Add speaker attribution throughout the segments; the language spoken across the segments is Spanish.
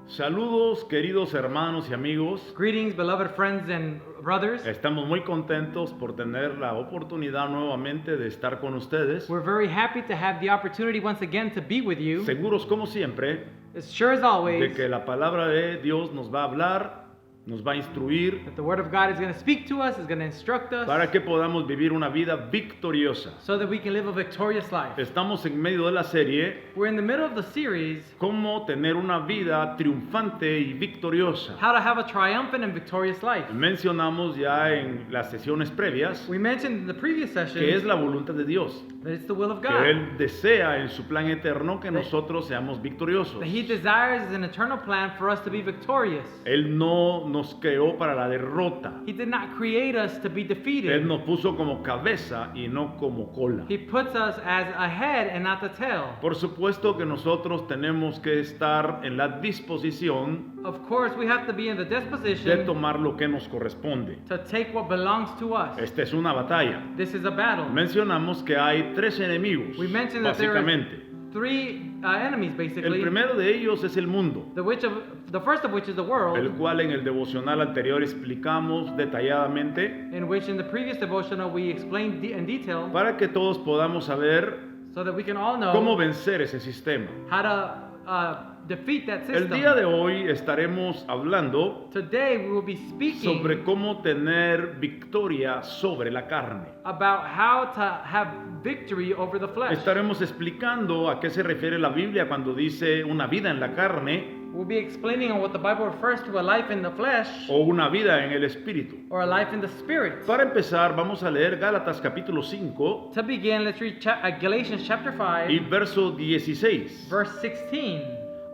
Speaker 1: Saludos, queridos hermanos y amigos.
Speaker 2: Greetings, beloved friends and brothers.
Speaker 1: Estamos muy contentos por tener la oportunidad nuevamente de estar con ustedes.
Speaker 2: We're very happy to have the opportunity once again to be with you.
Speaker 1: Seguros como siempre
Speaker 2: As sure as
Speaker 1: de
Speaker 2: always
Speaker 1: que la palabra de Dios nos va a hablar, nos va a instruir
Speaker 2: that the Word of God is going to speak to us, is going to instruct us,
Speaker 1: para que podamos vivir una vida victoriosa.
Speaker 2: so that we can live a victorious life.
Speaker 1: Estamos en medio de la serie
Speaker 2: We're in the middle of the series,
Speaker 1: Cómo tener una vida triunfante y victoriosa.
Speaker 2: How to Have a Triumphant and Victorious Life.
Speaker 1: Mencionamos ya en las sesiones previas
Speaker 2: We mentioned in the previous session
Speaker 1: que es la voluntad de Dios,
Speaker 2: that it's the will of
Speaker 1: que
Speaker 2: God.
Speaker 1: Él desea en su plan eterno que nosotros seamos victoriosos.
Speaker 2: That He desires an eternal plan for us to be victorious.
Speaker 1: Él no nos creó para la derrota.
Speaker 2: He did not create us to be
Speaker 1: Él
Speaker 2: defeated.
Speaker 1: nos puso como cabeza y no como cola.
Speaker 2: He puts us as a head and not the tail.
Speaker 1: Por supuesto que nosotros tenemos que estar en la disposición
Speaker 2: Of course, we have to be in the
Speaker 1: de
Speaker 2: disposition
Speaker 1: tomar lo que nos corresponde.
Speaker 2: to take what belongs to us.
Speaker 1: Esta es una batalla.
Speaker 2: This is a battle.
Speaker 1: Mencionamos que hay tres enemigos,
Speaker 2: We mentioned that there are
Speaker 1: básicamente.
Speaker 2: three enemies,
Speaker 1: El
Speaker 2: basically.
Speaker 1: primero de ellos es el mundo,
Speaker 2: The first of which is the
Speaker 1: el
Speaker 2: world,
Speaker 1: cual en el devocional anterior explicamos detalladamente
Speaker 2: in which in the previous devotional we explained in detail,
Speaker 1: para que todos podamos saber
Speaker 2: so that we can all
Speaker 1: cómo
Speaker 2: know
Speaker 1: vencer ese sistema.
Speaker 2: how to defeat that
Speaker 1: El día
Speaker 2: system.
Speaker 1: de hoy estaremos hablando
Speaker 2: Today we will be speaking
Speaker 1: sobre cómo tener victoria sobre la carne.
Speaker 2: about how to have victory over the flesh.
Speaker 1: Estaremos explicando a qué se refiere la Biblia cuando dice una vida en la carne
Speaker 2: We'll be explaining on what the Bible refers to a life in the flesh
Speaker 1: o una vida en el espíritu.
Speaker 2: or a life in the spirit.
Speaker 1: Para empezar, vamos a leer Gálatas capítulo 5
Speaker 2: To begin, let's read Galatians chapter 5,
Speaker 1: y verso 16.
Speaker 2: verse 16.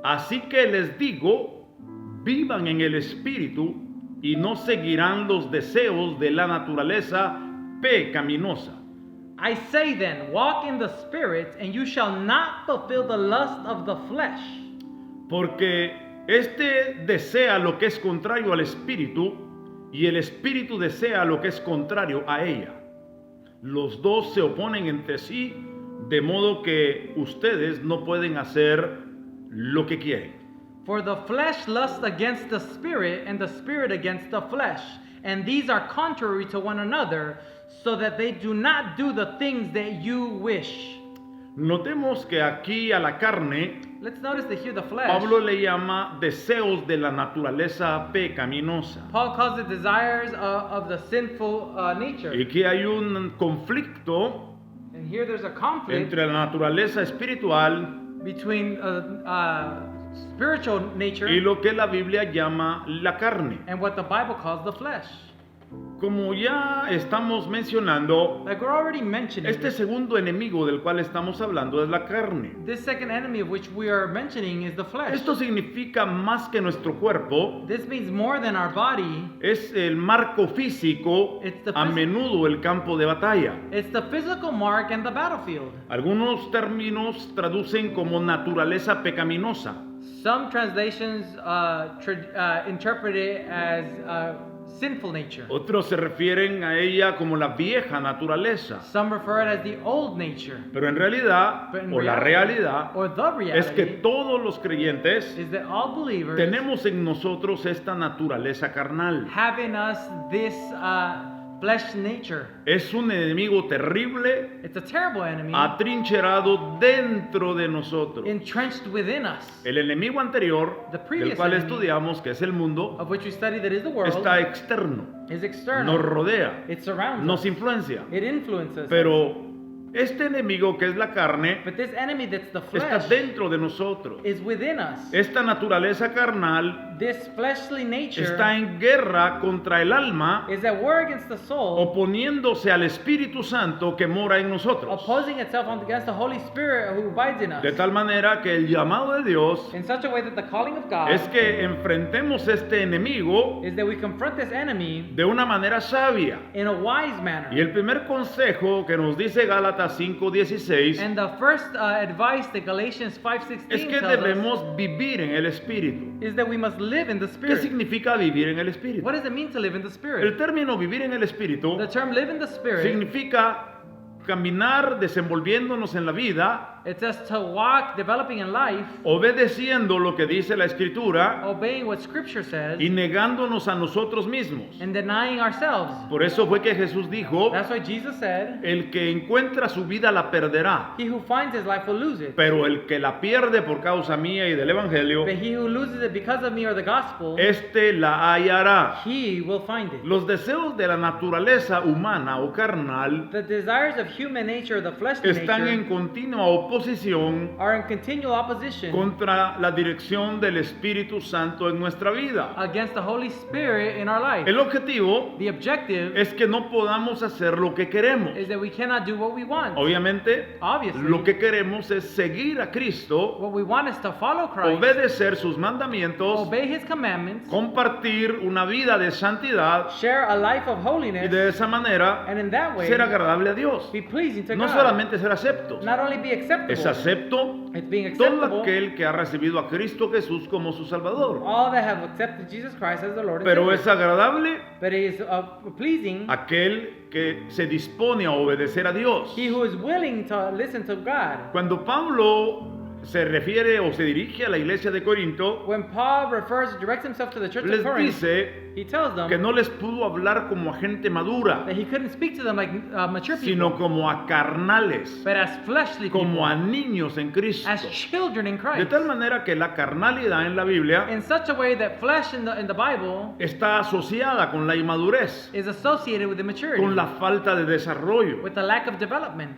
Speaker 1: Así que les digo, vivan en el espíritu y no seguirán los deseos de la naturaleza pecaminosa.
Speaker 2: I say then, walk in the spirit, and you shall not fulfill the lust of the flesh.
Speaker 1: Porque este desea lo que es contrario al espíritu y el espíritu desea lo que es contrario a ella. Los dos se oponen entre sí, de modo que ustedes no pueden hacer lo que quieren.
Speaker 2: For the flesh lusts against the spirit, and the spirit against the flesh. And these are contrary to one another, so that they do not do the things that you wish.
Speaker 1: Notemos que aquí a la carne
Speaker 2: Let's notice that here the flesh,
Speaker 1: Pablo le llama deseos de la naturaleza pecaminosa.
Speaker 2: Paul calls it desires of the sinful nature.
Speaker 1: Y que hay un conflicto
Speaker 2: And here there's a conflict
Speaker 1: entre la naturaleza espiritual
Speaker 2: between spiritual nature
Speaker 1: y lo que la Biblia llama la carne.
Speaker 2: and what the Bible calls the flesh.
Speaker 1: Como ya estamos mencionando,
Speaker 2: Like we're already mentioning,
Speaker 1: este segundo enemigo del cual estamos hablando es la carne.
Speaker 2: this second enemy of which we are mentioning is the flesh.
Speaker 1: Esto significa más que nuestro cuerpo,
Speaker 2: This means more than our body.
Speaker 1: es el marco físico,
Speaker 2: It's the
Speaker 1: a
Speaker 2: phys-
Speaker 1: menudo el campo de batalla.
Speaker 2: It's the physical mark and the battlefield.
Speaker 1: Algunos términos traducen como naturaleza pecaminosa.
Speaker 2: Some translations interpret it as sinful nature.
Speaker 1: Otros se refieren a ella como la vieja naturaleza.
Speaker 2: Some refer it as the old nature.
Speaker 1: Pero en realidad,
Speaker 2: But in
Speaker 1: o la
Speaker 2: reality,
Speaker 1: realidad,
Speaker 2: or the reality,
Speaker 1: es que todos los creyentes
Speaker 2: is that all believers
Speaker 1: tenemos en nosotros esta naturaleza carnal.
Speaker 2: have in us this flesh nature.
Speaker 1: Es un enemigo terrible
Speaker 2: It's a terrible enemy
Speaker 1: atrincherado dentro de nosotros.
Speaker 2: entrenched within us,
Speaker 1: El enemigo anterior,
Speaker 2: The
Speaker 1: del
Speaker 2: previous
Speaker 1: cual
Speaker 2: enemy,
Speaker 1: estudiamos, que es el mundo,
Speaker 2: of which we study that is the world,
Speaker 1: está externo,
Speaker 2: is external.
Speaker 1: nos rodea,
Speaker 2: It surrounds
Speaker 1: nos
Speaker 2: us.
Speaker 1: influencia.
Speaker 2: It influences us.
Speaker 1: Pero este enemigo que es la carne
Speaker 2: But this enemy that's the
Speaker 1: está
Speaker 2: flesh
Speaker 1: dentro de nosotros.
Speaker 2: is within us.
Speaker 1: Esta naturaleza carnal
Speaker 2: This fleshly nature
Speaker 1: está en guerra contra el alma,
Speaker 2: is at war against the soul,
Speaker 1: oponiéndose al Espíritu Santo que mora en nosotros.
Speaker 2: opposing itself against the Holy Spirit who abides in us.
Speaker 1: De tal manera que el llamado de Dios
Speaker 2: In such a way that the calling of God
Speaker 1: es que enfrentemos este enemigo
Speaker 2: is that we confront this enemy
Speaker 1: de una manera sabia.
Speaker 2: in a wise manner.
Speaker 1: Y el primer consejo que nos dice Gálatas 5:16
Speaker 2: And the first advice that Galatians 5:16
Speaker 1: es que
Speaker 2: tells us
Speaker 1: debemos vivir en el Espíritu.
Speaker 2: is that we must live in the
Speaker 1: ¿Qué
Speaker 2: Spirit?
Speaker 1: significa vivir en el Espíritu?
Speaker 2: What does it mean to live in the
Speaker 1: El
Speaker 2: Spirit?
Speaker 1: término vivir en el Espíritu
Speaker 2: The term live in the Spirit,
Speaker 1: significa caminar desenvolviéndonos en la vida,
Speaker 2: it says to walk, developing in life,
Speaker 1: obedeciendo lo que dice la Escritura
Speaker 2: obeying what Scripture says,
Speaker 1: y negándonos a nosotros mismos.
Speaker 2: and denying ourselves.
Speaker 1: Por eso fue que Jesús dijo,
Speaker 2: That's why Jesus said,
Speaker 1: el que encuentra su vida la perderá,
Speaker 2: he who finds his life will lose it.
Speaker 1: pero el que la pierde por causa mía y del Evangelio,
Speaker 2: But he who loses it because of me or the gospel,
Speaker 1: este la hallará.
Speaker 2: he will find it.
Speaker 1: Los deseos de la naturaleza humana o carnal
Speaker 2: The desires of human nature, the fleshly
Speaker 1: están en
Speaker 2: nature,
Speaker 1: continua oposición
Speaker 2: are in continual opposition
Speaker 1: contra la dirección del Espíritu Santo en nuestra vida.
Speaker 2: against the Holy Spirit in our life.
Speaker 1: El objetivo
Speaker 2: The objective
Speaker 1: es que no podamos hacer lo que queremos.
Speaker 2: is that we cannot do what we want.
Speaker 1: Obviamente,
Speaker 2: Obviously,
Speaker 1: lo que queremos es seguir a Cristo,
Speaker 2: what we want is to follow Christ,
Speaker 1: obedecer sus mandamientos,
Speaker 2: obey His commandments,
Speaker 1: compartir una vida de santidad
Speaker 2: share a life of
Speaker 1: y
Speaker 2: holiness,
Speaker 1: de esa manera
Speaker 2: and in that way,
Speaker 1: ser agradable a Dios.
Speaker 2: be pleasing to
Speaker 1: No
Speaker 2: God.
Speaker 1: solamente ser aceptos,
Speaker 2: Not only be acceptable,
Speaker 1: es acepto
Speaker 2: it's being
Speaker 1: todo
Speaker 2: acceptable.
Speaker 1: aquel que ha recibido a Cristo Jesús como su Salvador.
Speaker 2: All that have accepted Jesus Christ as the Lord and
Speaker 1: Pero
Speaker 2: Savior.
Speaker 1: es agradable
Speaker 2: But it is pleasing
Speaker 1: aquel que se dispone a obedecer a Dios.
Speaker 2: he who is willing to listen to God.
Speaker 1: Cuando Pablo se refiere o se dirige a la iglesia de Corinto,
Speaker 2: When Paul directs himself to the church of
Speaker 1: les
Speaker 2: Corinth,
Speaker 1: dice
Speaker 2: he tells them
Speaker 1: que no les pudo hablar como a gente madura,
Speaker 2: that he couldn't speak to them like mature people,
Speaker 1: sino como a carnales,
Speaker 2: but as fleshly people,
Speaker 1: como a niños en Cristo.
Speaker 2: as children in
Speaker 1: De
Speaker 2: Christ.
Speaker 1: tal manera que la carnalidad en la Biblia
Speaker 2: In such a way that flesh in the Bible
Speaker 1: está asociada con la inmadurez,
Speaker 2: is associated with immaturity,
Speaker 1: con la falta de desarrollo.
Speaker 2: with the lack of development.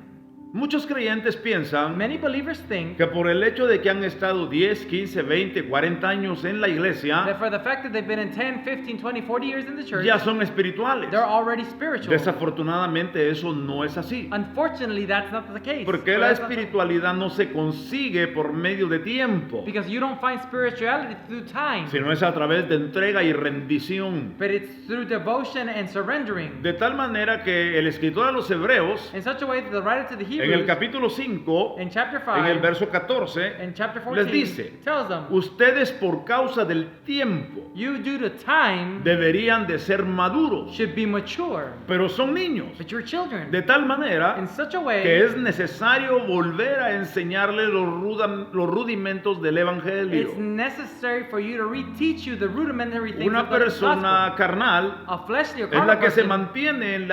Speaker 1: Muchos creyentes piensan
Speaker 2: Many believers think
Speaker 1: que por el hecho de que han estado 10, 15, 20, 40 años en la
Speaker 2: that
Speaker 1: iglesia,
Speaker 2: for the fact that they've been in 10, 15, 20, 40 years in the church,
Speaker 1: ya son espirituales.
Speaker 2: they're already spiritual.
Speaker 1: Desafortunadamente eso no es así.
Speaker 2: Unfortunately, that's not the case.
Speaker 1: Porque
Speaker 2: Or
Speaker 1: la
Speaker 2: that's not the-
Speaker 1: espiritualidad no se consigue por medio de tiempo,
Speaker 2: Because you don't find spirituality through time,
Speaker 1: sino es a través de entrega y rendición.
Speaker 2: but it's through devotion and surrendering.
Speaker 1: De tal manera que el escritor a los Hebreos,
Speaker 2: In such a way that the writer to the
Speaker 1: en el
Speaker 2: Hebrews,
Speaker 1: capítulo 5,
Speaker 2: in chapter
Speaker 1: en el
Speaker 2: 5,
Speaker 1: verso 14,
Speaker 2: in chapter
Speaker 1: les
Speaker 2: 14,
Speaker 1: dice,
Speaker 2: tells them,
Speaker 1: ustedes por causa del tiempo
Speaker 2: you due to time
Speaker 1: deberían de ser maduros,
Speaker 2: should be mature,
Speaker 1: pero son niños.
Speaker 2: but you're children.
Speaker 1: De tal manera
Speaker 2: In such a
Speaker 1: que
Speaker 2: way,
Speaker 1: es necesario volver a enseñarle los rudimentos del Evangelio.
Speaker 2: it's necessary for you to reteach you the rudimentary things
Speaker 1: Una
Speaker 2: of the
Speaker 1: persona
Speaker 2: gospel.
Speaker 1: carnal
Speaker 2: A fleshly or
Speaker 1: es la
Speaker 2: carnal
Speaker 1: que se
Speaker 2: person
Speaker 1: mantiene en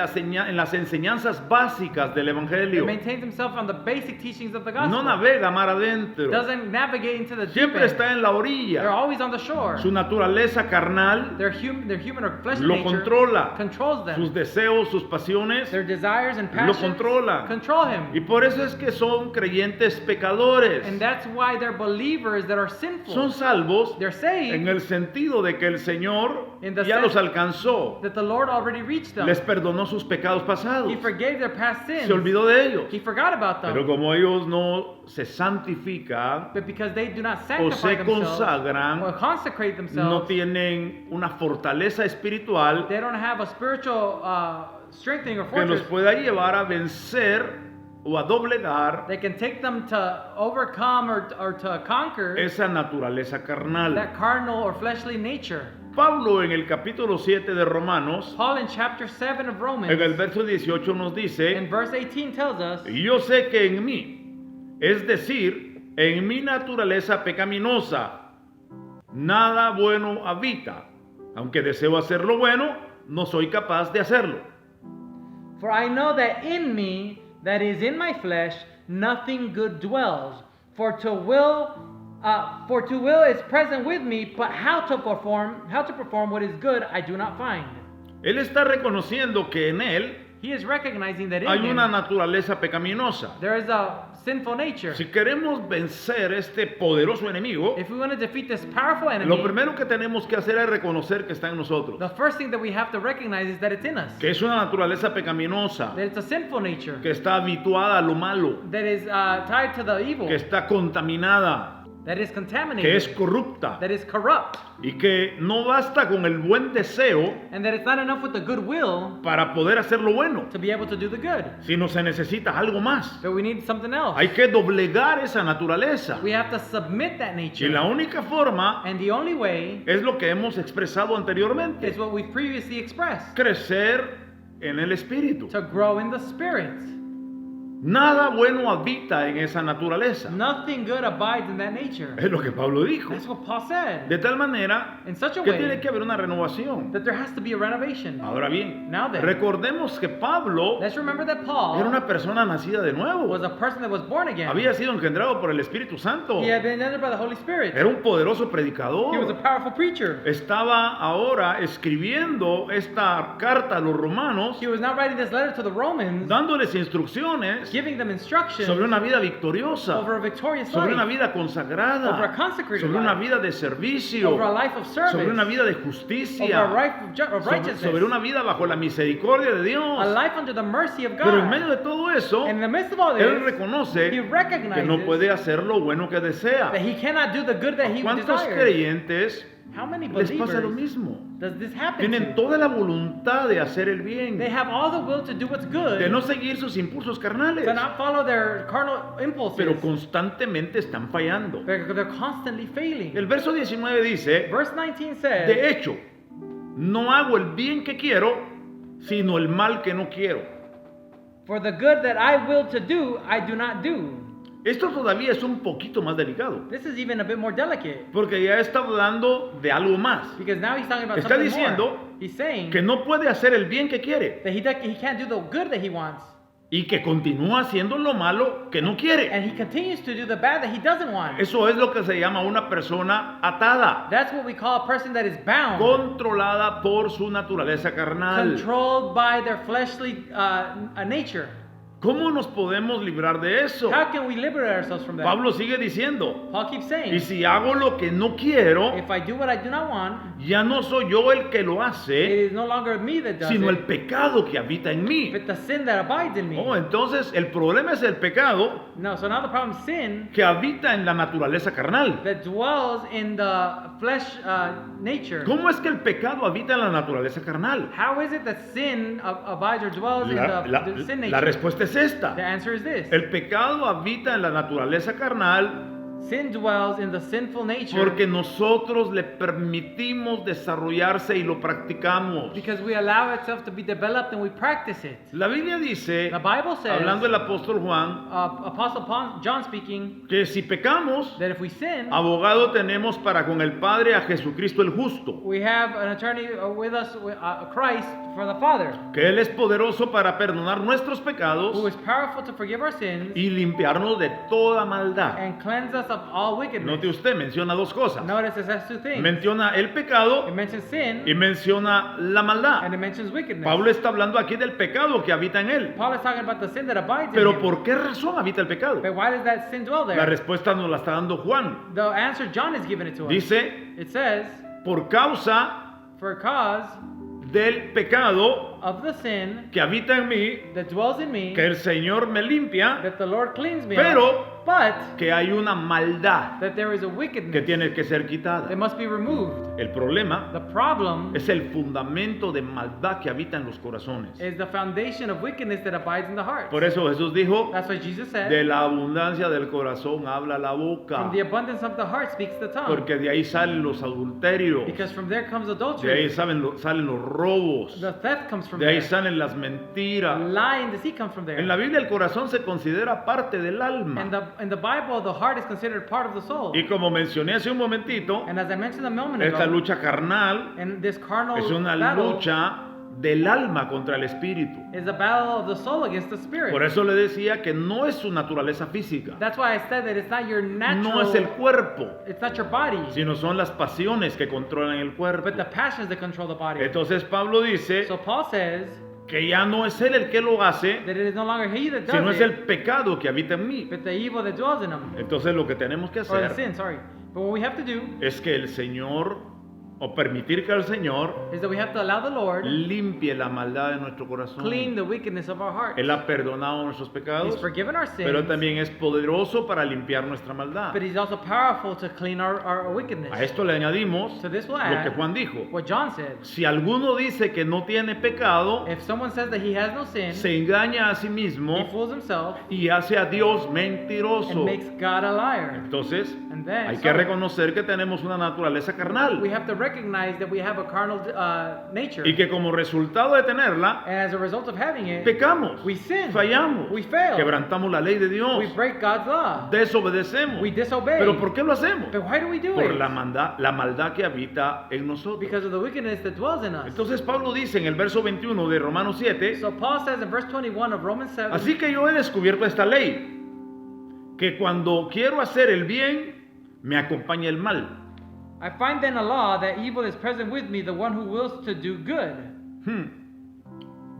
Speaker 1: las enseñanzas básicas del
Speaker 2: that
Speaker 1: Evangelio.
Speaker 2: maintains himself on the basic teachings of the gospel.
Speaker 1: No navega mar adentro.
Speaker 2: Doesn't navigate into the deep
Speaker 1: Siempre
Speaker 2: end.
Speaker 1: está en la
Speaker 2: They're
Speaker 1: orilla.
Speaker 2: always on the shore.
Speaker 1: Su naturaleza carnal
Speaker 2: Their human or fleshly
Speaker 1: lo
Speaker 2: nature
Speaker 1: controla.
Speaker 2: controls them.
Speaker 1: Sus deseos, sus pasiones.
Speaker 2: Their desires and
Speaker 1: lo
Speaker 2: passions
Speaker 1: controla.
Speaker 2: control him.
Speaker 1: Y por eso es que son creyentes pecadores.
Speaker 2: And that's why they're believers that are sinful.
Speaker 1: Son salvos
Speaker 2: They're saved
Speaker 1: en el sentido de que el Señor
Speaker 2: In the
Speaker 1: ya
Speaker 2: sense
Speaker 1: los alcanzó.
Speaker 2: that the Lord already reached them.
Speaker 1: Les perdonó sus pecados pasados.
Speaker 2: He forgave their past sins.
Speaker 1: Se olvidó de ellos.
Speaker 2: He forgot about them.
Speaker 1: Pero como ellos no se santifican,
Speaker 2: But because they do not
Speaker 1: o
Speaker 2: sanctify
Speaker 1: se
Speaker 2: themselves
Speaker 1: consagran,
Speaker 2: or consecrate
Speaker 1: no
Speaker 2: themselves,
Speaker 1: tienen una fortaleza espiritual
Speaker 2: they don't have a spiritual strengthening or
Speaker 1: que los
Speaker 2: fortress
Speaker 1: pueda llevar a vencer o a doblegar
Speaker 2: that can take them to overcome or to conquer
Speaker 1: esa naturaleza carnal.
Speaker 2: that carnal or fleshly nature.
Speaker 1: Pablo en el capítulo 7 de Romanos,
Speaker 2: Paul in chapter 7 of Romans,
Speaker 1: en el verso 18 nos
Speaker 2: in
Speaker 1: dice,
Speaker 2: verse 18 tells us,
Speaker 1: yo sé que en mí, es decir, en mi naturaleza pecaminosa, nada bueno habita. Aunque deseo hacer lo bueno, no soy capaz de hacerlo.
Speaker 2: For I know that in me, that is in my flesh, nothing good dwells. For to will is present with me, but how to perform what is good, I do not find.
Speaker 1: Él está reconociendo que en él
Speaker 2: He is recognizing that in
Speaker 1: hay
Speaker 2: him
Speaker 1: una naturaleza pecaminosa.
Speaker 2: there is a sinful nature.
Speaker 1: Si queremos vencer este poderoso enemigo,
Speaker 2: If we want to defeat this powerful enemy,
Speaker 1: lo primero que tenemos que hacer es reconocer que está en nosotros,
Speaker 2: the first thing that we have to recognize is that it's in us.
Speaker 1: que es una naturaleza pecaminosa,
Speaker 2: That it's a sinful nature
Speaker 1: que está habituada a lo malo,
Speaker 2: that is tied to the evil,
Speaker 1: que está contaminada,
Speaker 2: that is
Speaker 1: que
Speaker 2: contaminated,
Speaker 1: es corrupta
Speaker 2: that is corrupt,
Speaker 1: y que no basta con el buen deseo
Speaker 2: and that it's not enough with the good will
Speaker 1: para poder hacer lo bueno,
Speaker 2: to be able to do the good.
Speaker 1: sino se necesita algo más.
Speaker 2: But we need something else.
Speaker 1: Hay que doblegar esa naturaleza.
Speaker 2: We have to submit that
Speaker 1: Y
Speaker 2: nature.
Speaker 1: la única forma
Speaker 2: And the only way
Speaker 1: es lo que hemos expresado anteriormente,
Speaker 2: is what we've previously expressed,
Speaker 1: crecer en el Espíritu.
Speaker 2: to grow in the Spirit.
Speaker 1: Nada bueno habita en esa naturaleza.
Speaker 2: Nothing good abides in that nature.
Speaker 1: Es lo que Pablo dijo.
Speaker 2: That's what Paul said.
Speaker 1: De tal manera
Speaker 2: In such a
Speaker 1: que
Speaker 2: way
Speaker 1: tiene que haber una renovación.
Speaker 2: that there has to be a renovation.
Speaker 1: Ahora bien,
Speaker 2: Now then,
Speaker 1: recordemos que Pablo
Speaker 2: let's remember that
Speaker 1: era
Speaker 2: Paul
Speaker 1: una persona nacida de nuevo.
Speaker 2: was a person that was born again.
Speaker 1: Había sido engendrado por el Espíritu Santo.
Speaker 2: He had been entered by the Holy Spirit.
Speaker 1: Era un poderoso
Speaker 2: He was a
Speaker 1: predicador.
Speaker 2: powerful preacher.
Speaker 1: Estaba ahora escribiendo esta carta a los romanos,
Speaker 2: He was now writing this letter to the Romans,
Speaker 1: dándoles instrucciones
Speaker 2: giving them instructions
Speaker 1: sobre una vida victoriosa,
Speaker 2: over a victorious
Speaker 1: sobre una
Speaker 2: life,
Speaker 1: vida
Speaker 2: over a
Speaker 1: consagrada,
Speaker 2: consecrated
Speaker 1: sobre una
Speaker 2: life,
Speaker 1: vida de servicio,
Speaker 2: over a life of service,
Speaker 1: sobre una vida de
Speaker 2: over a
Speaker 1: justicia,
Speaker 2: life of
Speaker 1: sobre,
Speaker 2: righteousness,
Speaker 1: sobre una vida bajo la misericordia de
Speaker 2: a
Speaker 1: Dios.
Speaker 2: life under the mercy of
Speaker 1: Pero en
Speaker 2: God.
Speaker 1: medio de todo eso,
Speaker 2: And in the midst of all
Speaker 1: él
Speaker 2: this,
Speaker 1: reconoce
Speaker 2: he
Speaker 1: que no
Speaker 2: recognizes
Speaker 1: puede hacer lo bueno que desea.
Speaker 2: that he cannot do the good that he
Speaker 1: ¿Cuántos
Speaker 2: desires.
Speaker 1: creyentes
Speaker 2: How many
Speaker 1: les pasa lo
Speaker 2: believers
Speaker 1: mismo?
Speaker 2: does this happen
Speaker 1: Tienen
Speaker 2: to?
Speaker 1: toda la voluntad de hacer el bien,
Speaker 2: They have all the will to do what's good,
Speaker 1: de no seguir sus impulsos carnales,
Speaker 2: to not follow their carnal impulses,
Speaker 1: pero constantemente están fallando.
Speaker 2: they're constantly failing.
Speaker 1: El verso 19 dice,
Speaker 2: Verse 19 says,
Speaker 1: de hecho, no hago el bien que quiero, sino el mal que no quiero.
Speaker 2: for the good that I will to do, I do not do.
Speaker 1: Esto todavía es un poquito más delicado,
Speaker 2: This is even a bit more delicate,
Speaker 1: porque ya está hablando de algo más,
Speaker 2: because now he's talking about
Speaker 1: Está
Speaker 2: something
Speaker 1: diciendo
Speaker 2: more. He's saying
Speaker 1: que no puede hacer el bien que quiere
Speaker 2: that he can't do the good that he wants,
Speaker 1: y que continúa haciendo lo malo que no quiere.
Speaker 2: and he continues to do the bad that he doesn't want.
Speaker 1: Eso es lo que se llama una persona atada,
Speaker 2: That's what we call a person that is bound,
Speaker 1: controlada por su naturaleza carnal.
Speaker 2: controlled by their fleshly nature.
Speaker 1: ¿Cómo nos podemos librar de eso?
Speaker 2: How can we liberate ourselves from that?
Speaker 1: Pablo sigue diciendo,
Speaker 2: Paul keeps
Speaker 1: y
Speaker 2: saying,
Speaker 1: si hago lo que no quiero,
Speaker 2: if I do what I do not want,
Speaker 1: ya no soy yo el que lo
Speaker 2: it
Speaker 1: hace,
Speaker 2: is no longer me that does
Speaker 1: sino el
Speaker 2: it,
Speaker 1: pecado que habita en mí.
Speaker 2: but the sin that abides in me.
Speaker 1: Oh, entonces el problema es el pecado
Speaker 2: No, so now the problem is sin
Speaker 1: que habita en la naturaleza carnal.
Speaker 2: that dwells in the flesh nature.
Speaker 1: ¿Cómo es que el pecado habita en la naturaleza carnal?
Speaker 2: How is it that sin abides or dwells in the sin
Speaker 1: La
Speaker 2: nature?
Speaker 1: respuesta es esta.
Speaker 2: The answer is this.
Speaker 1: El pecado habita en la naturaleza carnal
Speaker 2: Sin dwells in the sinful nature
Speaker 1: porque nosotros le permitimos desarrollarse y lo practicamos.
Speaker 2: because we allow itself to be developed and we practice it.
Speaker 1: La Biblia dice,
Speaker 2: The Bible says,
Speaker 1: hablando el apóstol Juan,
Speaker 2: Apostle John speaking,
Speaker 1: que si pecamos,
Speaker 2: that if we sin,
Speaker 1: abogado tenemos para con el Padre a Jesucristo el justo,
Speaker 2: we have an attorney with us, Christ, for the Father,
Speaker 1: que Él es poderoso para perdonar nuestros
Speaker 2: who
Speaker 1: pecados
Speaker 2: is powerful to forgive our sins
Speaker 1: y limpiarnos de toda maldad.
Speaker 2: and cleanse us of all wickedness.
Speaker 1: Note usted, menciona dos cosas.
Speaker 2: Notice it says two things.
Speaker 1: Menciona el pecado
Speaker 2: It mentions sin
Speaker 1: y menciona la
Speaker 2: and
Speaker 1: maldad.
Speaker 2: it mentions wickedness.
Speaker 1: Pablo está hablando aquí del pecado que habita en él.
Speaker 2: Paul is talking about the sin that abides
Speaker 1: Pero
Speaker 2: in him.
Speaker 1: ¿por qué razón habita el pecado?
Speaker 2: But why does that sin dwell
Speaker 1: La
Speaker 2: there?
Speaker 1: respuesta nos la está dando Juan.
Speaker 2: The answer John is giving it to us.
Speaker 1: Dice,
Speaker 2: It says,
Speaker 1: por causa
Speaker 2: for cause
Speaker 1: del pecado
Speaker 2: of the sin
Speaker 1: que habita en mí,
Speaker 2: that dwells in me,
Speaker 1: que el Señor me limpia,
Speaker 2: that the Lord cleans me
Speaker 1: pero
Speaker 2: of, but
Speaker 1: que hay una maldad
Speaker 2: that there is a
Speaker 1: que
Speaker 2: wickedness
Speaker 1: tiene que ser quitada.
Speaker 2: that must be removed.
Speaker 1: El problema
Speaker 2: The problem
Speaker 1: es el fundamento de maldad que habita en los corazones.
Speaker 2: is the foundation of wickedness that abides in the heart.
Speaker 1: Por eso Jesús dijo,
Speaker 2: That's why Jesus said,
Speaker 1: de la abundancia del corazón habla la boca,
Speaker 2: from the abundance of the heart speaks the tongue.
Speaker 1: porque de ahí salen los adulterios,
Speaker 2: Because from there comes
Speaker 1: de ahí
Speaker 2: adultery.
Speaker 1: salen los robos,
Speaker 2: The theft comes from
Speaker 1: de ahí
Speaker 2: there.
Speaker 1: salen las mentiras.
Speaker 2: Lie and deceit come from
Speaker 1: En
Speaker 2: there.
Speaker 1: la Biblia el corazón se considera parte del alma.
Speaker 2: In the Bible, the heart is considered part of the soul.
Speaker 1: Y como mencioné hace un momentito,
Speaker 2: And as I mentioned a moment
Speaker 1: esta
Speaker 2: ago,
Speaker 1: lucha carnal
Speaker 2: and this carnal
Speaker 1: es una
Speaker 2: battle
Speaker 1: lucha del alma contra el espíritu.
Speaker 2: is a battle of the soul against the spirit.
Speaker 1: Por eso le decía que no es su naturaleza física,
Speaker 2: That's why I said that it's not your natural,
Speaker 1: no es el cuerpo,
Speaker 2: it's not your body,
Speaker 1: sino son las pasiones que controlan el cuerpo.
Speaker 2: but the passions that control the body.
Speaker 1: Entonces Pablo dice
Speaker 2: So Paul says
Speaker 1: que ya no es él el que lo hace,
Speaker 2: that it is no longer he that
Speaker 1: sino
Speaker 2: does
Speaker 1: es
Speaker 2: it,
Speaker 1: el pecado que habita en mí.
Speaker 2: but the evil that dwells in him,
Speaker 1: Entonces lo que tenemos que
Speaker 2: or the
Speaker 1: hacer
Speaker 2: sin, sorry. But what we have to do
Speaker 1: es que el Señor o permitir que el Señor
Speaker 2: is that we have to allow the Lord
Speaker 1: limpie la maldad de nuestro corazón.
Speaker 2: clean the wickedness of our heart.
Speaker 1: Él ha perdonado nuestros
Speaker 2: He's
Speaker 1: pecados,
Speaker 2: forgiven our
Speaker 1: pero
Speaker 2: sins,
Speaker 1: también es poderoso para limpiar nuestra maldad.
Speaker 2: but He's also powerful to clean our wickedness.
Speaker 1: A esto le añadimos
Speaker 2: So this will
Speaker 1: lo que
Speaker 2: add
Speaker 1: Juan dijo.
Speaker 2: what John said.
Speaker 1: Si alguno dice que no tiene pecado,
Speaker 2: If someone says that he has no sin,
Speaker 1: se engaña a sí
Speaker 2: he
Speaker 1: mismo
Speaker 2: fools himself
Speaker 1: y hace a Dios
Speaker 2: and
Speaker 1: mentiroso.
Speaker 2: makes God a liar.
Speaker 1: Entonces,
Speaker 2: And then
Speaker 1: hay que reconocer que tenemos una naturaleza
Speaker 2: we
Speaker 1: carnal
Speaker 2: have to recognize that we have a carnal nature.
Speaker 1: y que como resultado de tenerla,
Speaker 2: And as a result of having it,
Speaker 1: pecamos,
Speaker 2: we sin.
Speaker 1: fallamos,
Speaker 2: We fail.
Speaker 1: quebrantamos la ley de Dios,
Speaker 2: We break God's law.
Speaker 1: desobedecemos.
Speaker 2: We disobey.
Speaker 1: ¿Pero por qué lo hacemos?
Speaker 2: But why do we do
Speaker 1: Por
Speaker 2: it?
Speaker 1: la maldad que habita en nosotros.
Speaker 2: Because of the wickedness that dwells in us.
Speaker 1: Entonces Pablo dice en el verso 21 de Romanos 7,
Speaker 2: So Paul says in verse 21 of Romans 7,
Speaker 1: así que yo he descubierto esta ley, que cuando quiero hacer el bien, me acompaña el mal.
Speaker 2: I find then a law that evil is present with me, the one who wills to do good.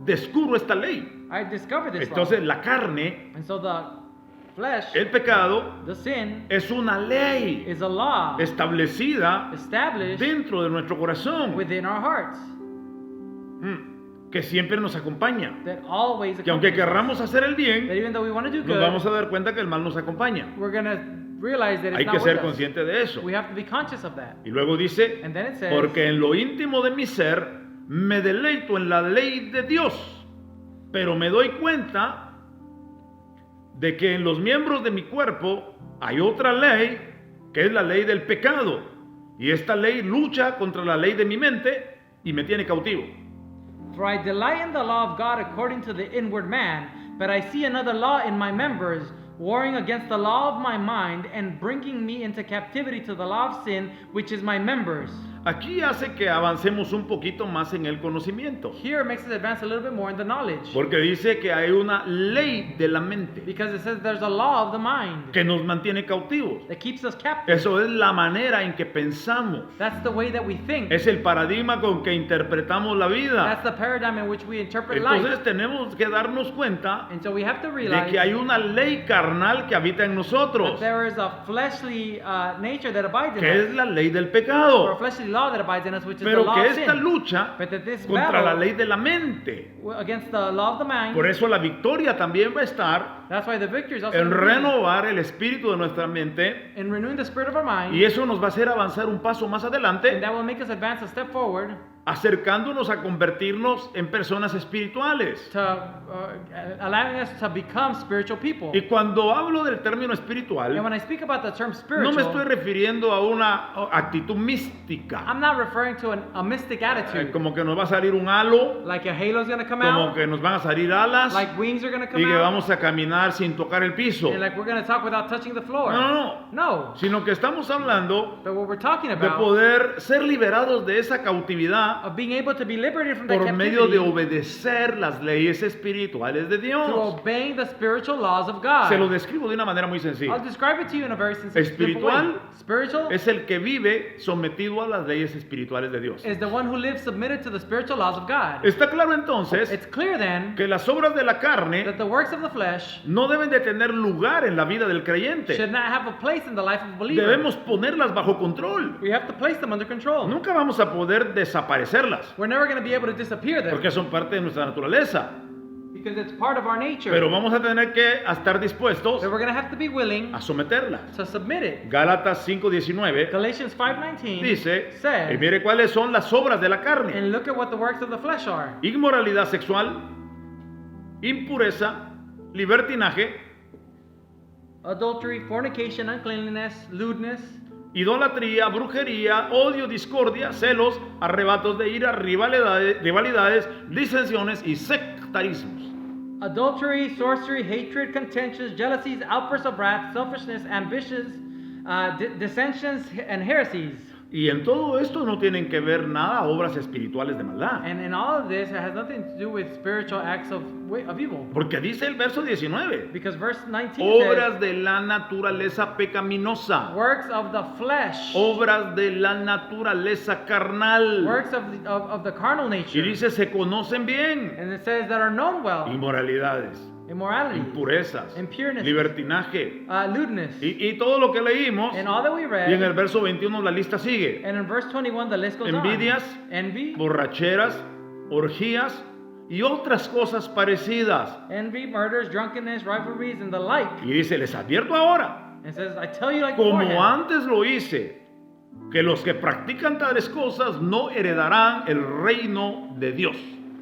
Speaker 1: Descubro esta ley.
Speaker 2: I discovered this
Speaker 1: Entonces
Speaker 2: law.
Speaker 1: la carne,
Speaker 2: And so the flesh,
Speaker 1: el pecado,
Speaker 2: the sin,
Speaker 1: es una ley
Speaker 2: is a law
Speaker 1: establecida
Speaker 2: established
Speaker 1: dentro de nuestro corazón,
Speaker 2: within our hearts
Speaker 1: que siempre nos acompaña.
Speaker 2: that always
Speaker 1: Que aunque
Speaker 2: accompanies us.
Speaker 1: querramos hacer el
Speaker 2: That
Speaker 1: bien,
Speaker 2: even though we want to do
Speaker 1: nos vamos
Speaker 2: good,
Speaker 1: a dar cuenta que el mal nos acompaña.
Speaker 2: we're going to realize that
Speaker 1: Hay
Speaker 2: it's
Speaker 1: que
Speaker 2: not
Speaker 1: ser
Speaker 2: with us.
Speaker 1: consciente de eso.
Speaker 2: We have to be conscious of that.
Speaker 1: Y luego dice,
Speaker 2: And then it says,
Speaker 1: porque en lo íntimo de mi ser me deleito en la ley de Dios, pero me doy cuenta de que en los miembros de mi cuerpo hay otra ley, que es la ley del pecado. Y esta ley lucha contra la ley de mi mente y me tiene cautivo.
Speaker 2: For I delight in the law of God according to the inward man, but I see another law in my members, warring against the law of my mind and bringing me into captivity to the law of sin, which is my members.
Speaker 1: Aquí hace que avancemos un poquito más en el conocimiento,
Speaker 2: Here it makes us advance a little bit more in the knowledge.
Speaker 1: porque dice que hay una ley de la mente
Speaker 2: Because it says there's a law of the mind
Speaker 1: que nos mantiene cautivos.
Speaker 2: that keeps us captive.
Speaker 1: Eso es la manera en que pensamos.
Speaker 2: That's the way that we think.
Speaker 1: Es el paradigma con que interpretamos la
Speaker 2: That's
Speaker 1: vida.
Speaker 2: the paradigm in which we interpret life.
Speaker 1: Entonces tenemos que darnos cuenta
Speaker 2: And so we have to
Speaker 1: de
Speaker 2: realize
Speaker 1: que hay una ley carnal que habita en
Speaker 2: that
Speaker 1: nosotros,
Speaker 2: there is a fleshly nature that abides in
Speaker 1: que
Speaker 2: us,
Speaker 1: es la ley del
Speaker 2: or a
Speaker 1: pecado,
Speaker 2: fleshly law that abides in us, which is the
Speaker 1: pero
Speaker 2: law
Speaker 1: que
Speaker 2: of
Speaker 1: esta
Speaker 2: sin.
Speaker 1: lucha
Speaker 2: But that this
Speaker 1: contra la
Speaker 2: battle
Speaker 1: ley de la mente.
Speaker 2: against the law of the mind,
Speaker 1: Por eso la victoria también va a estar
Speaker 2: that's why the victory is also
Speaker 1: en
Speaker 2: in
Speaker 1: renovar el espíritu de nuestra mente,
Speaker 2: in renewing the spirit of our mind,
Speaker 1: y eso nos va a hacer avanzar un paso más
Speaker 2: and
Speaker 1: adelante,
Speaker 2: that will make us advance a step forward
Speaker 1: acercándonos a convertirnos en personas espirituales.
Speaker 2: to allowing us to become spiritual people.
Speaker 1: Y cuando hablo del término
Speaker 2: And
Speaker 1: espiritual,
Speaker 2: when I speak about the term
Speaker 1: no
Speaker 2: spiritual,
Speaker 1: me estoy refiriendo a una actitud mística,
Speaker 2: I'm not referring to a mystic attitude,
Speaker 1: como que nos va a salir un halo,
Speaker 2: like a halo's going to come
Speaker 1: como
Speaker 2: out,
Speaker 1: que nos van a salir alas
Speaker 2: like wings are going to
Speaker 1: y
Speaker 2: come
Speaker 1: que
Speaker 2: out,
Speaker 1: vamos a caminar sin tocar el piso.
Speaker 2: and like we're going to talk without touching the floor.
Speaker 1: No,
Speaker 2: No.
Speaker 1: sino que estamos hablando
Speaker 2: But what we're talking
Speaker 1: de
Speaker 2: about
Speaker 1: poder ser liberados de esa cautividad
Speaker 2: of being able to be liberated from that
Speaker 1: por medio de
Speaker 2: captivity
Speaker 1: obedecer las leyes espirituales de
Speaker 2: through
Speaker 1: Dios.
Speaker 2: obeying the spiritual laws of
Speaker 1: Se lo
Speaker 2: God.
Speaker 1: describo de una manera muy
Speaker 2: I'll
Speaker 1: sencilla.
Speaker 2: describe it to you in a very simple
Speaker 1: Espiritual
Speaker 2: way. Spiritual
Speaker 1: Es el que vive sometido a las leyes espirituales de Dios.
Speaker 2: is the one who lives submitted to the spiritual laws of God.
Speaker 1: Está claro entonces
Speaker 2: It's clear then
Speaker 1: que las obras de la carne
Speaker 2: that the works of the flesh
Speaker 1: no deben de tener lugar en la vida del creyente.
Speaker 2: should not have a place in the life of a believer.
Speaker 1: Debemos ponerlas bajo control.
Speaker 2: We have to place them under control.
Speaker 1: Nunca vamos a poder desaparecerlas,
Speaker 2: We're never going to be able to disappear them
Speaker 1: porque son parte de nuestra naturaleza.
Speaker 2: because it's part of our nature.
Speaker 1: Pero vamos a tener que estar dispuestos
Speaker 2: But we're going to have to be willing
Speaker 1: a someterlas.
Speaker 2: to submit it.
Speaker 1: Gálatas 5:19
Speaker 2: Galatians 5:19
Speaker 1: dice, y
Speaker 2: says,
Speaker 1: mire cuáles son las obras de la carne:
Speaker 2: and look at what the works of the flesh are.
Speaker 1: inmoralidad sexual, impureza, libertinaje,
Speaker 2: Adultery, fornication, uncleanliness, lewdness,
Speaker 1: idolatría, brujería, odio, discordia, celos, arrebatos de ira, rivalidades, disensiones y sectarismos.
Speaker 2: adultery, sorcery, hatred, contentions, jealousies, outbursts of wrath, selfishness, ambitions, dissensions, and heresies.
Speaker 1: Y en todo esto no tienen que ver nada obras espirituales de maldad.
Speaker 2: And in all of this, it has nothing to do with spiritual acts of evil.
Speaker 1: Porque dice el verso 19,
Speaker 2: Because verse 19
Speaker 1: obras
Speaker 2: says,
Speaker 1: de la naturaleza pecaminosa,
Speaker 2: works of the flesh,
Speaker 1: obras de la naturaleza carnal.
Speaker 2: works of the carnal
Speaker 1: Y
Speaker 2: nature.
Speaker 1: dice, se conocen bien.
Speaker 2: And it says that are known well.
Speaker 1: Inmoralidades,
Speaker 2: immorality,
Speaker 1: impurezas,
Speaker 2: impureness,
Speaker 1: libertinaje
Speaker 2: lewdness,
Speaker 1: y todo lo que leímos.
Speaker 2: and all that we read.
Speaker 1: Y en el verso 21 la lista sigue.
Speaker 2: And in verse 21, the list goes
Speaker 1: Envidias,
Speaker 2: on. Envy,
Speaker 1: borracheras, orgías y otras cosas parecidas.
Speaker 2: murders, drunkenness, rivalries, and the like.
Speaker 1: Y dice, les advierto ahora,
Speaker 2: And says, I tell you like
Speaker 1: como
Speaker 2: beforehand,
Speaker 1: antes lo hice, que los que practican tales cosas no heredarán el reino de Dios.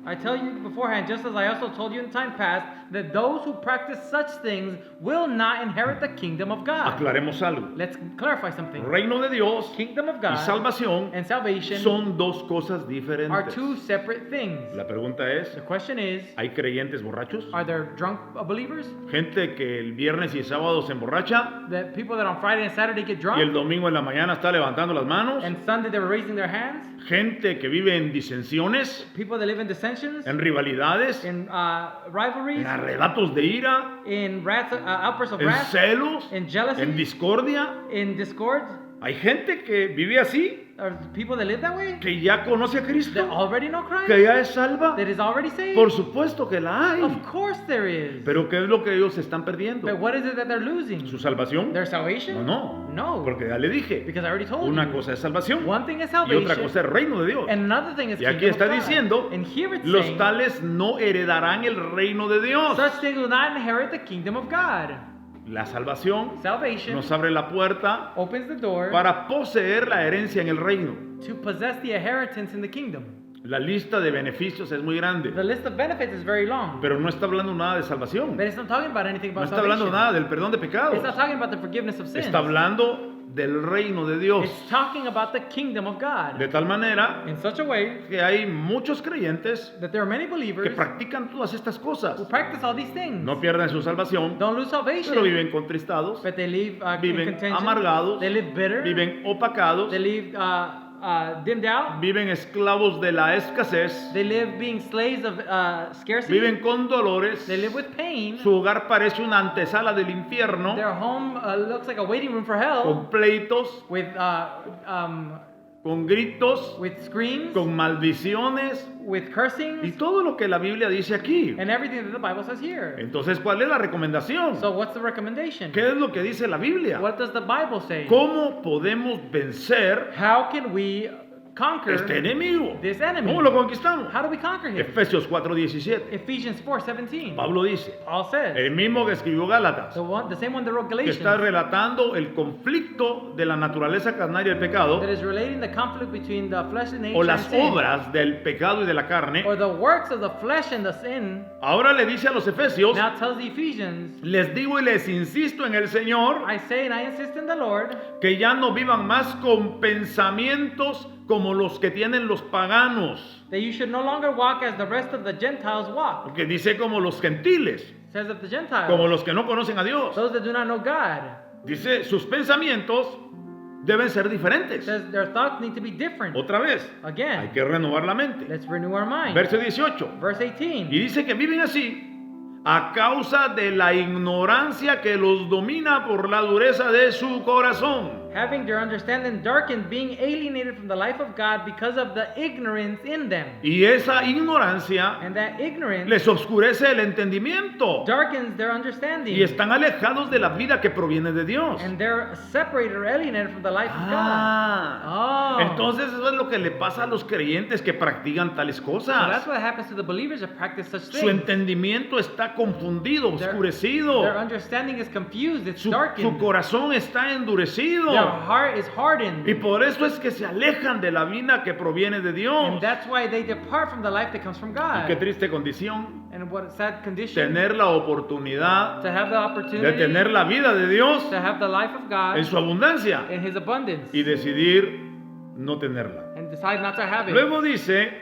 Speaker 2: I tell you beforehand, just as I also told you in time past, that those who practice such things will not inherit the kingdom of God.
Speaker 1: Aclaremos algo.
Speaker 2: Let's clarify something.
Speaker 1: Reino de Dios
Speaker 2: Kingdom of
Speaker 1: y
Speaker 2: God
Speaker 1: salvación
Speaker 2: and salvation
Speaker 1: son dos cosas
Speaker 2: are
Speaker 1: diferentes.
Speaker 2: two separate things.
Speaker 1: La pregunta es,
Speaker 2: The question is,
Speaker 1: ¿hay creyentes borrachos?
Speaker 2: are there drunk believers?
Speaker 1: Gente que el viernes y sábado se emborracha
Speaker 2: That people that on Friday and Saturday get
Speaker 1: y el
Speaker 2: drunk,
Speaker 1: domingo en la mañana está levantando las manos.
Speaker 2: and Sunday they were raising their hands?
Speaker 1: Gente que vive en disensiones,
Speaker 2: People that live in dissensions,
Speaker 1: en rivalidades,
Speaker 2: in rivalries,
Speaker 1: en arrebatos de ira,
Speaker 2: in outbursts of
Speaker 1: en
Speaker 2: wrath,
Speaker 1: celos,
Speaker 2: in jealousy,
Speaker 1: en discordia.
Speaker 2: in discords.
Speaker 1: Hay gente que vive así,
Speaker 2: Are people that live that way?
Speaker 1: que ya conoce a
Speaker 2: That
Speaker 1: Cristo,
Speaker 2: already know Christ?
Speaker 1: que ya es salva.
Speaker 2: That is already saved?
Speaker 1: Por supuesto que la hay.
Speaker 2: Of course there is.
Speaker 1: Pero ¿qué es lo que ellos están perdiendo?
Speaker 2: But what is it that they're losing?
Speaker 1: ¿Su salvación?
Speaker 2: Their salvation?
Speaker 1: No,
Speaker 2: No.
Speaker 1: porque ya le dije.
Speaker 2: Because I already told
Speaker 1: Una
Speaker 2: you.
Speaker 1: cosa es salvación
Speaker 2: One thing is
Speaker 1: y otra
Speaker 2: salvation,
Speaker 1: cosa es reino de Dios.
Speaker 2: and another thing is
Speaker 1: Y aquí
Speaker 2: kingdom
Speaker 1: está
Speaker 2: of God.
Speaker 1: diciendo,
Speaker 2: And here it's
Speaker 1: los
Speaker 2: saying,
Speaker 1: tales no heredarán el reino de Dios.
Speaker 2: such things will not inherit the kingdom of God.
Speaker 1: La salvación
Speaker 2: Salvation
Speaker 1: nos abre la puerta
Speaker 2: opens the door
Speaker 1: para poseer la herencia en el reino.
Speaker 2: to possess the inheritance in the kingdom.
Speaker 1: La lista de beneficios es muy grande,
Speaker 2: The list of benefits is very long,
Speaker 1: pero no está hablando nada de salvación.
Speaker 2: but it's not talking about anything
Speaker 1: No
Speaker 2: about
Speaker 1: está hablando
Speaker 2: salvation.
Speaker 1: nada del perdón de pecados.
Speaker 2: It's not talking about the forgiveness of sins.
Speaker 1: Está hablando del reino de Dios.
Speaker 2: It's talking about the kingdom of God
Speaker 1: De tal manera
Speaker 2: in such a way
Speaker 1: que hay muchos creyentes
Speaker 2: that there are many
Speaker 1: que
Speaker 2: believers
Speaker 1: practican todas estas cosas.
Speaker 2: who practice all these things.
Speaker 1: No pierden su salvación,
Speaker 2: Don't lose salvation,
Speaker 1: pero viven contristados,
Speaker 2: but they live in
Speaker 1: viven
Speaker 2: contention.
Speaker 1: amargados,
Speaker 2: They live bitter.
Speaker 1: viven opacados,
Speaker 2: They live dimmed out.
Speaker 1: viven esclavos de la escasez,
Speaker 2: They live being slaves of scarcity.
Speaker 1: viven con dolores.
Speaker 2: They live with pain.
Speaker 1: Su hogar parece una antesala del infierno,
Speaker 2: Their home looks like a waiting room for hell,
Speaker 1: con pleitos,
Speaker 2: with
Speaker 1: con gritos,
Speaker 2: with screams,
Speaker 1: con maldiciones
Speaker 2: with cursings,
Speaker 1: y todo lo que la Biblia dice aquí.
Speaker 2: and everything that the Bible says here.
Speaker 1: Entonces, ¿cuál es la recomendación?
Speaker 2: So what's the recommendation?
Speaker 1: ¿Qué es lo que dice la Biblia?
Speaker 2: What does the Bible say?
Speaker 1: ¿Cómo podemos vencer
Speaker 2: How can we conquer
Speaker 1: este enemigo?
Speaker 2: this enemy?
Speaker 1: ¿Cómo lo conquistamos?
Speaker 2: How do we conquer him?
Speaker 1: Efesios 4:17.
Speaker 2: Ephesians 4:17.
Speaker 1: Pablo dice,
Speaker 2: Paul says,
Speaker 1: el mismo que escribió Gálatas,
Speaker 2: the same one that wrote
Speaker 1: que
Speaker 2: Galatians,
Speaker 1: está relatando el conflicto de la naturaleza carnal y el pecado,
Speaker 2: that is relating the conflict between the flesh and nature
Speaker 1: o
Speaker 2: and
Speaker 1: las
Speaker 2: sin,
Speaker 1: obras del pecado y de la carne.
Speaker 2: or the works of the flesh and the sin.
Speaker 1: Ahora le dice a los efesios,
Speaker 2: Now tells the Ephesians,
Speaker 1: les digo y les insisto en el Señor,
Speaker 2: I say and I insist in the Lord,
Speaker 1: que ya no vivan más con pensamientos como los que tienen los paganos,
Speaker 2: that you should no longer walk as the rest of the Gentiles walk.
Speaker 1: porque dice como los gentiles,
Speaker 2: It says of the Gentiles,
Speaker 1: como los que no conocen a Dios.
Speaker 2: those that do not know God.
Speaker 1: Dice, sus pensamientos deben ser
Speaker 2: It
Speaker 1: diferentes.
Speaker 2: says their thoughts need to be different.
Speaker 1: Otra vez, hay
Speaker 2: Again,
Speaker 1: que renovar la mente.
Speaker 2: let's renew our mind.
Speaker 1: Verso 18.
Speaker 2: Verse
Speaker 1: Y
Speaker 2: 18.
Speaker 1: dice que viven así a causa de la ignorancia que los domina por la dureza de su corazón.
Speaker 2: Having their understanding darkened, being alienated from the life of God because of the ignorance in them.
Speaker 1: Y esa ignorancia
Speaker 2: And that ignorance
Speaker 1: les oscurece el entendimiento.
Speaker 2: darkens their understanding.
Speaker 1: Y están alejados de la vida que proviene de Dios.
Speaker 2: And they're separated or alienated from the life of God.
Speaker 1: Ah,
Speaker 2: Oh.
Speaker 1: entonces eso es lo que le pasa a los creyentes que practican tales
Speaker 2: So
Speaker 1: cosas.
Speaker 2: that's what happens to the believers that practice such
Speaker 1: Su
Speaker 2: things.
Speaker 1: entendimiento está confundido,
Speaker 2: Their
Speaker 1: oscurecido.
Speaker 2: understanding is confused, it's
Speaker 1: Su
Speaker 2: darkened.
Speaker 1: corazón está endurecido.
Speaker 2: Their heart is hardened.
Speaker 1: Y por eso es que se alejan de la vida que proviene de Dios.
Speaker 2: And that's why they depart from the life that comes from
Speaker 1: Y qué
Speaker 2: God.
Speaker 1: triste condición
Speaker 2: And what a sad condition
Speaker 1: tener la oportunidad
Speaker 2: to have the
Speaker 1: de
Speaker 2: opportunity
Speaker 1: tener la vida de Dios
Speaker 2: to have the life of God
Speaker 1: en su abundancia
Speaker 2: in His abundance
Speaker 1: y decidir no tenerla.
Speaker 2: and decide not to have it.
Speaker 1: Luego dice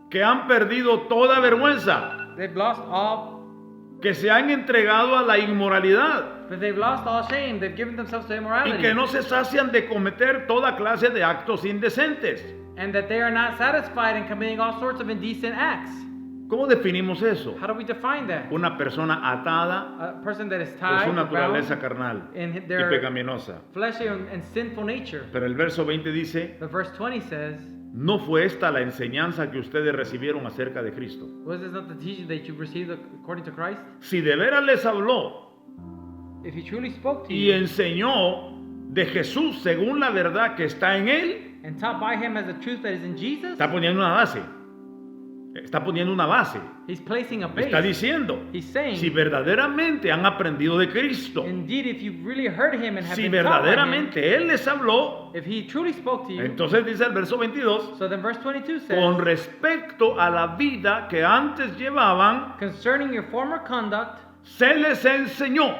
Speaker 1: que han perdido toda vergüenza,
Speaker 2: They've lost all,
Speaker 1: que se han entregado a la inmoralidad
Speaker 2: but they've lost all shame. They've given themselves to
Speaker 1: y
Speaker 2: immorality.
Speaker 1: que no se sacian de cometer toda clase de actos indecentes.
Speaker 2: And that they are not satisfied in committing all sorts of indecent acts.
Speaker 1: ¿Cómo definimos eso?
Speaker 2: How do we define that?
Speaker 1: Una persona atada
Speaker 2: A person that is
Speaker 1: por su
Speaker 2: tied,
Speaker 1: naturaleza
Speaker 2: bound
Speaker 1: carnal
Speaker 2: in
Speaker 1: y
Speaker 2: their
Speaker 1: pecaminosa.
Speaker 2: fleshy and sinful nature.
Speaker 1: Pero el verso 20 dice,
Speaker 2: The verse 20 says,
Speaker 1: ¿No fue esta la enseñanza que ustedes recibieron acerca de Cristo?
Speaker 2: Was this not the teaching that you've received according to Christ?
Speaker 1: Si de veras les habló
Speaker 2: If he truly spoke to
Speaker 1: y
Speaker 2: you
Speaker 1: enseñó de Jesús según la verdad que está en él,
Speaker 2: and taught by him as the truth that is in Jesus,
Speaker 1: está poniendo una base. Está poniendo una base.
Speaker 2: he's placing a base.
Speaker 1: Está diciendo,
Speaker 2: He's saying,
Speaker 1: si verdaderamente han aprendido de Cristo,
Speaker 2: indeed, if you've really heard him and have
Speaker 1: si
Speaker 2: been taught by him,
Speaker 1: verdaderamente Él les habló,
Speaker 2: if he truly spoke to you,
Speaker 1: entonces dice el verso 22,
Speaker 2: so then verse 22 says,
Speaker 1: con respecto a la vida que antes llevaban,
Speaker 2: concerning your former conduct,
Speaker 1: se les enseñó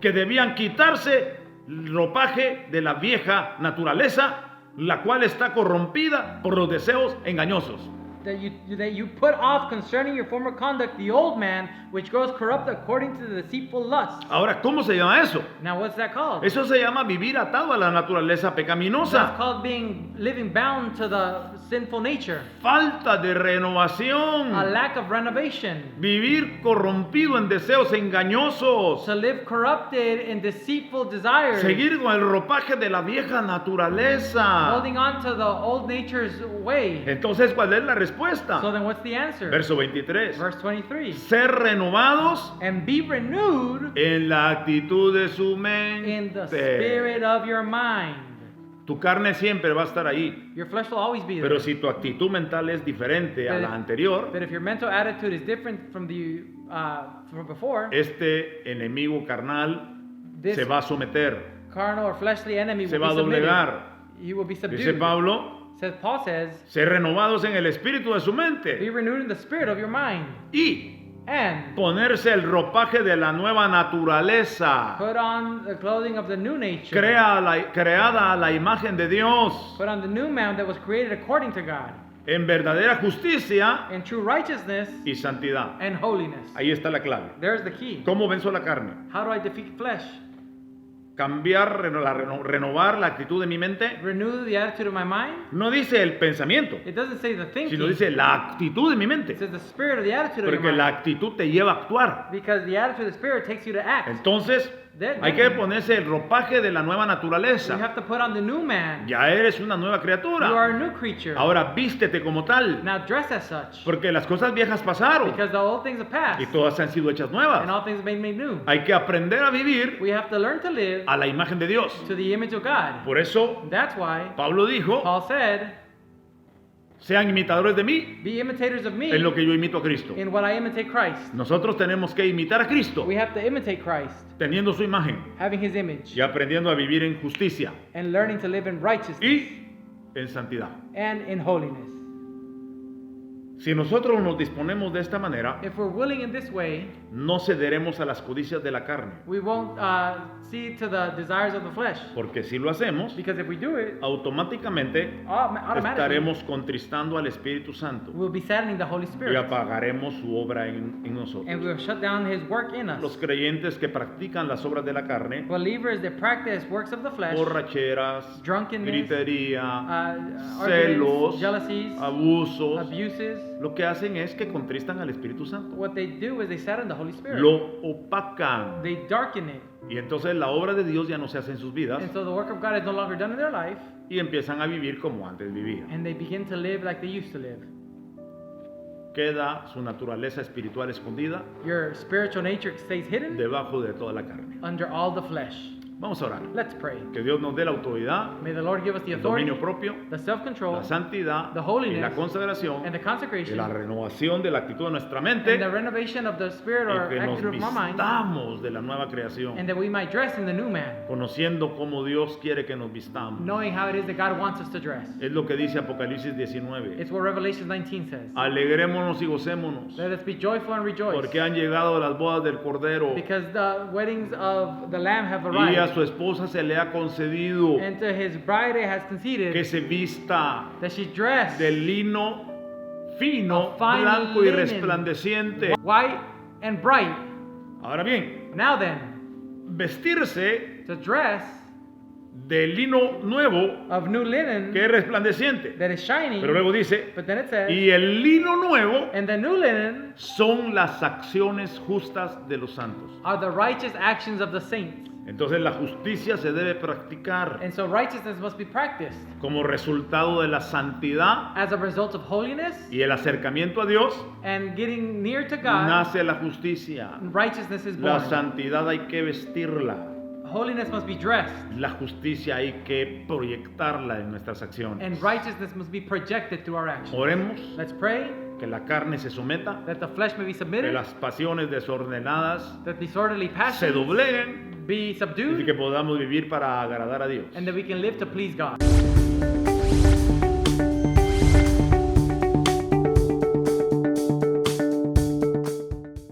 Speaker 1: que debían quitarse el ropaje de la vieja naturaleza, la cual está corrompida por los deseos engañosos.
Speaker 2: that you put off concerning your former conduct the old man, which grows corrupt according to the deceitful lust.
Speaker 1: Ahora, ¿cómo se llama eso?
Speaker 2: Now what's that called?
Speaker 1: Eso se llama vivir atado a la naturaleza
Speaker 2: That's
Speaker 1: pecaminosa.
Speaker 2: called living bound to the sinful nature.
Speaker 1: Falta de
Speaker 2: A
Speaker 1: renovación.
Speaker 2: lack of renovation.
Speaker 1: Vivir corrompido en deseos engañosos.
Speaker 2: To live corrupted in deceitful desires.
Speaker 1: Seguir con el ropaje de la vieja naturaleza.
Speaker 2: Holding on to the old nature's way.
Speaker 1: Entonces, ¿cuál es la
Speaker 2: So
Speaker 1: respuesta?
Speaker 2: then what's the answer?
Speaker 1: Verso 23.
Speaker 2: Verse 23.
Speaker 1: Ser renovados
Speaker 2: And be renewed
Speaker 1: en la actitud de su
Speaker 2: in the
Speaker 1: mente.
Speaker 2: spirit of your mind.
Speaker 1: Tu carne siempre va a estar ahí.
Speaker 2: Your flesh will always be there.
Speaker 1: Pero si tu actitud mental es diferente a
Speaker 2: But
Speaker 1: la
Speaker 2: if-
Speaker 1: anterior,
Speaker 2: But if your mental attitude is different from from before,
Speaker 1: este enemigo carnal
Speaker 2: this
Speaker 1: se va a someter.
Speaker 2: carnal or fleshly enemy
Speaker 1: Se
Speaker 2: will
Speaker 1: va a
Speaker 2: be submitted.
Speaker 1: doblegar.
Speaker 2: He will be
Speaker 1: Dice
Speaker 2: subdued.
Speaker 1: Pablo,
Speaker 2: Paul says,
Speaker 1: ser renovados en el espíritu de su
Speaker 2: be
Speaker 1: mente
Speaker 2: renewed in the spirit of your mind.
Speaker 1: y
Speaker 2: And
Speaker 1: ponerse el ropaje de la nueva naturaleza,
Speaker 2: put on the clothing of the new nature.
Speaker 1: creada a la imagen de Dios,
Speaker 2: Put on the new man that was created according to God.
Speaker 1: en verdadera justicia
Speaker 2: In true righteousness
Speaker 1: y santidad.
Speaker 2: and holiness.
Speaker 1: Ahí está la clave.
Speaker 2: There's the key.
Speaker 1: ¿Cómo venzo la carne?
Speaker 2: How do I defeat flesh?
Speaker 1: Cambiar, renovar la actitud de mi mente.
Speaker 2: Renew the attitude of my mind?
Speaker 1: No dice el pensamiento,
Speaker 2: It doesn't say the thinking.
Speaker 1: sino dice la actitud de mi mente.
Speaker 2: It says the spirit of the attitude of your
Speaker 1: Porque
Speaker 2: mind.
Speaker 1: la actitud te lleva a actuar.
Speaker 2: Because the attitude of the spirit takes you to act.
Speaker 1: Entonces, hay que ponerse el ropaje de la nueva
Speaker 2: You
Speaker 1: naturaleza.
Speaker 2: have to put on the new man.
Speaker 1: Ya eres una nueva
Speaker 2: You are
Speaker 1: criatura.
Speaker 2: a new creature.
Speaker 1: Ahora vístete como tal.
Speaker 2: Now dress as such.
Speaker 1: Porque las cosas viejas pasaron
Speaker 2: Because the old things have passed.
Speaker 1: y todas han sido hechas
Speaker 2: And
Speaker 1: nuevas.
Speaker 2: all things are made new.
Speaker 1: Hay que aprender a vivir
Speaker 2: We have to learn to live
Speaker 1: a la imagen de Dios.
Speaker 2: to the image of God.
Speaker 1: Por eso
Speaker 2: That's why
Speaker 1: Pablo dijo,
Speaker 2: Paul said,
Speaker 1: sean imitadores de mí
Speaker 2: be imitators of me
Speaker 1: en lo que yo imito a Cristo.
Speaker 2: in what I imitate Christ.
Speaker 1: Nosotros tenemos que imitar a Cristo
Speaker 2: We have to imitate Christ,
Speaker 1: teniendo su imagen
Speaker 2: having his image
Speaker 1: y aprendiendo a vivir en justicia
Speaker 2: and learning to live in righteousness
Speaker 1: y en santidad.
Speaker 2: and in holiness.
Speaker 1: Si nosotros nos disponemos de esta manera,
Speaker 2: If we're willing in this way,
Speaker 1: no cederemos a las codicias de la carne,
Speaker 2: we won't cede to the desires of the flesh.
Speaker 1: porque si lo hacemos,
Speaker 2: Because if we do it,
Speaker 1: automáticamente
Speaker 2: automatically
Speaker 1: estaremos contristando al Espíritu Santo
Speaker 2: we'll be saddening the Holy
Speaker 1: y
Speaker 2: Spirit.
Speaker 1: apagaremos su obra en nosotros.
Speaker 2: And we'll shut down his work in
Speaker 1: Los
Speaker 2: us.
Speaker 1: creyentes que practican las obras de la carne,
Speaker 2: Believers that practice works of the flesh,
Speaker 1: borracheras,
Speaker 2: drunkenness,
Speaker 1: gritería,
Speaker 2: arguments,
Speaker 1: celos,
Speaker 2: jealousies,
Speaker 1: abusos,
Speaker 2: abuses,
Speaker 1: lo que hacen es que contristan al Espíritu Santo,
Speaker 2: what they do is they sadden the Holy Spirit.
Speaker 1: lo opacan.
Speaker 2: They darken it.
Speaker 1: Y entonces la obra de Dios ya no se hace en sus vidas
Speaker 2: And so the work of God is no longer done in their life,
Speaker 1: y empiezan a vivir como antes vivían.
Speaker 2: and they begin to live like they used to live.
Speaker 1: Queda su naturaleza espiritual escondida
Speaker 2: Your spiritual nature stays hidden
Speaker 1: debajo de toda la carne.
Speaker 2: under all the flesh.
Speaker 1: Vamos a orar.
Speaker 2: Let's pray.
Speaker 1: Que Dios nos dé la autoridad,
Speaker 2: May the Lord give us the
Speaker 1: el
Speaker 2: authority,
Speaker 1: dominio propio,
Speaker 2: the self-control,
Speaker 1: la santidad
Speaker 2: the
Speaker 1: y
Speaker 2: holiness,
Speaker 1: la consagración
Speaker 2: and the
Speaker 1: y
Speaker 2: consecration,
Speaker 1: la renovación de la actitud de nuestra mente
Speaker 2: and the renovation of the spirit or
Speaker 1: y que nos
Speaker 2: attitude of my mind,
Speaker 1: vistamos de la nueva creación,
Speaker 2: and that we might dress in the new man,
Speaker 1: conociendo cómo Dios quiere que nos vistamos.
Speaker 2: knowing how it is that God wants us to dress.
Speaker 1: Es lo que dice Apocalipsis 19.
Speaker 2: It's what Revelation 19 says.
Speaker 1: Alegrémonos y gocémonos,
Speaker 2: Let us be joyful and rejoice,
Speaker 1: porque han llegado las bodas del Cordero
Speaker 2: because the weddings of the Lamb have
Speaker 1: y a
Speaker 2: arrived,
Speaker 1: su esposa se le ha concedido
Speaker 2: and to his bride it has
Speaker 1: que
Speaker 2: conceded
Speaker 1: se vista
Speaker 2: that she dress
Speaker 1: de lino fino,
Speaker 2: A fine
Speaker 1: blanco y
Speaker 2: linen.
Speaker 1: resplandeciente.
Speaker 2: white and bright.
Speaker 1: Ahora bien,
Speaker 2: Now then,
Speaker 1: vestirse
Speaker 2: to dress
Speaker 1: de lino nuevo
Speaker 2: of new linen
Speaker 1: que es resplandeciente.
Speaker 2: that is shining.
Speaker 1: Pero luego dice,
Speaker 2: But then it says,
Speaker 1: y el lino nuevo
Speaker 2: and the new linen
Speaker 1: son las acciones justas de los santos.
Speaker 2: are the righteous actions of the saints.
Speaker 1: Entonces la justicia se debe practicar
Speaker 2: And so righteousness must be practiced.
Speaker 1: como resultado de la santidad
Speaker 2: As a result of holiness
Speaker 1: y el acercamiento a Dios.
Speaker 2: and getting near to God,
Speaker 1: Nace la justicia.
Speaker 2: righteousness is
Speaker 1: La
Speaker 2: born.
Speaker 1: santidad hay que vestirla.
Speaker 2: Holiness must be dressed,
Speaker 1: La justicia hay que proyectarla en nuestras
Speaker 2: and
Speaker 1: acciones.
Speaker 2: righteousness must be projected through our actions.
Speaker 1: Oremos
Speaker 2: Let's pray
Speaker 1: que la carne se someta,
Speaker 2: that the flesh may be
Speaker 1: que
Speaker 2: submitted,
Speaker 1: las pasiones desordenadas
Speaker 2: that disorderly
Speaker 1: se
Speaker 2: passions
Speaker 1: dobleguen
Speaker 2: be
Speaker 1: y
Speaker 2: subdued,
Speaker 1: que podamos vivir para agradar a Dios.
Speaker 2: and that we can live to please God.